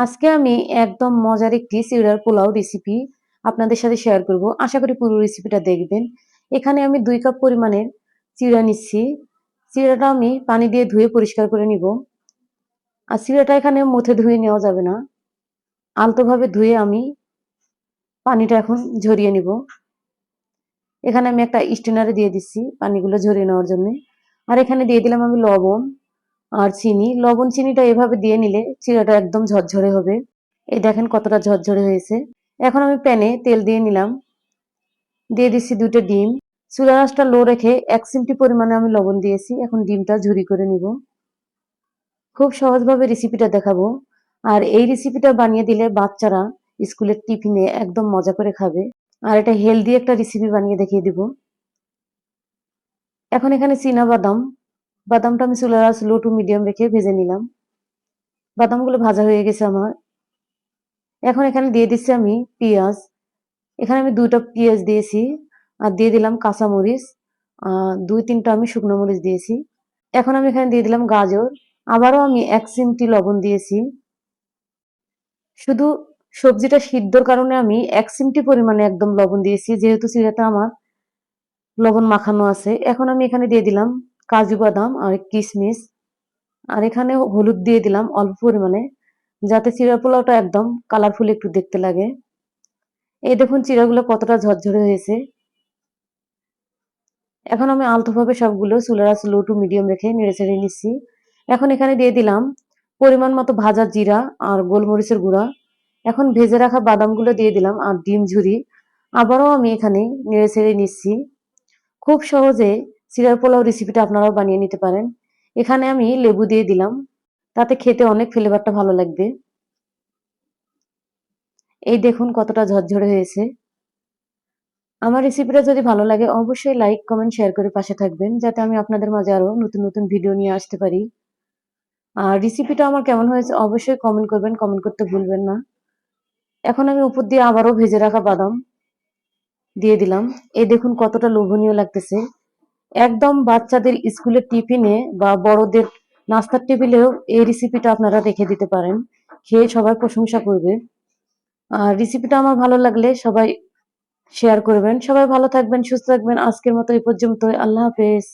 আজকে আমি একদম মজার একটি চিড়ার পোলাও রেসিপি আপনাদের সাথে শেয়ার করব। আশা করি পুরো রেসিপিটা দেখবেন। এখানে আমি 2 কাপ পরিমাণের চিড়া নিচ্ছি। চিড়াটা আমি পানি দিয়ে ধুয়ে পরিষ্কার করে নিব। আর চিড়াটা এখানে মুথে ধুয়ে নেওয়া যাবে না। আলতোভাবে ধুয়ে আমি পানিটা এখন ঝরিয়ে নিব। এখানে আমি একটা স্ট্রেনারে দিয়ে দিচ্ছি পানিগুলো ঝরিয়ে নেওয়ার জন্য। আর এখানে দিয়ে দিলাম আমি লবণ আর চিনি। লবণ চিনিটা এভাবে দিয়ে নিলে চিড়াটা একদম ঝরঝরে হবে। এই দেখেন কতটা ঝরঝরে হয়েছে। এখন আমি প্যানে তেল দিয়ে নিলাম, দিয়ে দিচ্ছি 2টা ডিম। চুলার আঁচটা লো রেখে 1 চিমটি পরিমাণে আমি লবণ দিয়েছি। এখন ডিমটা ঝুরি করে নিব। খুব সহজভাবে রেসিপিটা দেখাবো। আর এই রেসিপিটা বানিয়ে দিলে বাচ্চারা স্কুলের টিফিনে একদম মজা করে খাবে। আর এটা হেলদি একটা রেসিপি বানিয়ে দেখিয়ে দিব। এখন এখানে বাদামটা আমি চুলার আঁচ লো টু মিডিয়াম রেখে ভেজে নিলাম। বাদামগুলো ভাজা হয়ে গেছে আমার। এখন এখানে দিয়ে দিচ্ছি আমি পেঁয়াজ। এখানে আমি 2টা পেঁয়াজ দিয়েছি। আর দিয়ে দিলাম কাঁচামরিচ। 2-3টা আমি শুকনো মরিচ দিয়েছি। এখন আমি এখানে দিয়ে দিলাম গাজর। আবারও আমি 1 চিমটি লবণ দিয়েছি। শুধু সবজিটা সিদ্ধর কারণে আমি 1 চিমটি পরিমাণে একদম লবণ দিয়েছি, যেহেতু চিড়াতে আমার লবণ মাখানো আছে। এখন আমি এখানে দিয়ে দিলাম কাজু বাদাম আর কিশমিশ। আর এখানে হলুদ দিয়ে দিলাম অল্প পরিমাণে, যাতে চিড়া পোলাওটা একদম কালারফুল একটু দেখতে লাগে। এই দেখুন চিড়াগুলো কতটা ঝরঝরে হয়েছে। এখন আমি আলতোভাবে সবগুলো চুলার আঁচ লো টু মিডিয়াম রেখে নেড়েচেড়ে নিচ্ছি। এখন এখানে দিয়ে দিলাম পরিমাণ মতো ভাজা জিরা আর গোলমরিচের গুঁড়া। এখন ভেজে রাখা বাদামগুলো দিয়ে দিলাম আর ডিম ঝুরি। আবারও আমি এখানে নেড়েচেড়ে নিচ্ছি। খুব সহজে চিড়ার পোলাও রেসিপিটা আপনারাও বানিয়ে নিতে পারেন। এখানে আমি লেবু দিয়ে দিলাম, তাতে খেতে অনেক ফ্লেভারটা ভালো লাগবে। এই দেখুন কতটা ঝরঝরে হয়েছে। আমার রেসিপিটা যদি ভালো লাগে অবশ্যই লাইক, কমেন্ট, শেয়ার করে পাশে থাকবেন, যাতে আমি আপনাদের মাঝে আরো নতুন নতুন ভিডিও নিয়ে আসতে পারি। আর রেসিপিটা আমার কেমন হয়েছে অবশ্যই কমেন্ট করবেন, কমেন্ট করতে ভুলবেন না। এখন আমি উপর দিয়ে আবারও ভেজে রাখা বাদাম দিয়ে দিলাম। এই দেখুন কতটা লোভনীয় লাগতেছে। একদম বাচ্চাদের স্কুলের টিফিনে বা বড়দের নাস্তার টেবিলেও এই রেসিপিটা আপনারা রেখে দিতে পারেন। খেয়ে সবাই প্রশংসা করবে। আর রেসিপিটা আমার ভালো লাগলে সবাই শেয়ার করবেন। সবাই ভালো থাকবেন, সুস্থ থাকবেন। আজকের মতো এই পর্যন্তই। আল্লাহ হাফেজ।